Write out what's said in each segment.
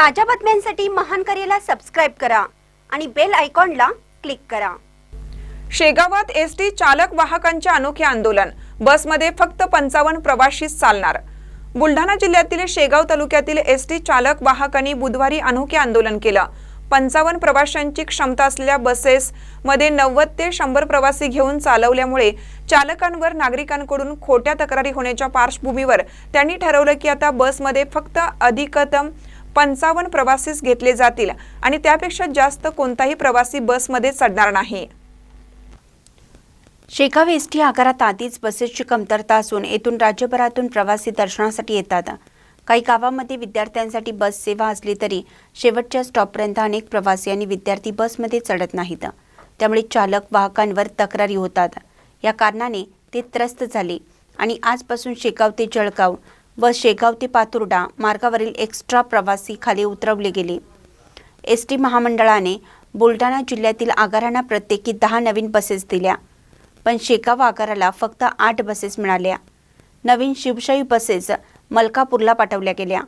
ताज्या बातम्यांसाठी महान करेला सबस्क्राइब करा आणि बेल आयकॉनला क्लिक करा। शेगावात एसटी चालक वाहकांचे अनोखे आंदोलन, बसमध्ये फक्त 55 प्रवाशीच चालणार। बुलढाणा जिल्ह्यातील शेगाव तालुक्यातील एसटी चालक वाहकांनी बुधवारी अनोखे आंदोलन केलं। 55 प्रवाशांची क्षमता असलेल्या बसेस मध्ये 90 ते 100 प्रवासी घेऊन चालवल्यामुळे चालकांवर नागरिकांकडून खोट्या तक्रारी होण्याच्या पार्श्वभूमीवर त्यांनी ठरवलं की आता बसमध्ये फक्त अधिकतम 55 प्रवासीच घेतले जातील आणि त्यापेक्षा जास्त कोणताही प्रवासी बसमध्ये चढणार नाही। शेगाव एसटी आगारात आधीच बसेसची कमतरता असून येथून राज्यभरातून प्रवासी दर्शनासाठी येतात। काही गावांमध्ये विद्यार्थ्यांसाठी बस सेवा असली तरी शेवटच्या स्टॉपपर्यंत अनेक प्रवासी आणि विद्यार्थी बसमध्ये चढत नाहीत, त्यामुळे चालक वाहकांवर तक्रारी होतात। या कारणाने ते त्रस्त झाले आणि आजपासून शेगाव ते जळगाव व शेगाव ते पातुर्डा मार्गावरील एक्स्ट्रा प्रवासी खाली उतरवले गेले। एसटी महामंडळाने बुलढाणा जिल्ह्यातील आगारांना प्रत्येकी 10 नवीन बसेस दिल्या, पण शेगाव आगाराला फक्त 8 बसेस मिळाल्या। नवीन शिवशाही बसेस मलकापूरला पाठवल्या गेल्या,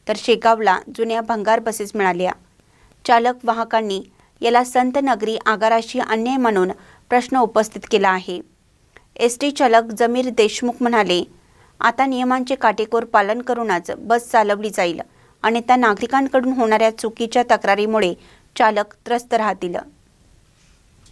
तर शेगावला जुन्या भंगार बसेस मिळाल्या। चालक वाहकांनी याला संत नगरी आगाराशी अन्याय म्हणून प्रश्न उपस्थित केला आहे। एसटी चालक जमीर देशमुख म्हणाले, आता नियमांचे काटेकोर पालन करूनच बस चालवली जाईल, अन्यथा नागरिकांकडून होणाऱ्या चुकीच्या तक्रारीमुळे चालक त्रस्त राहतील।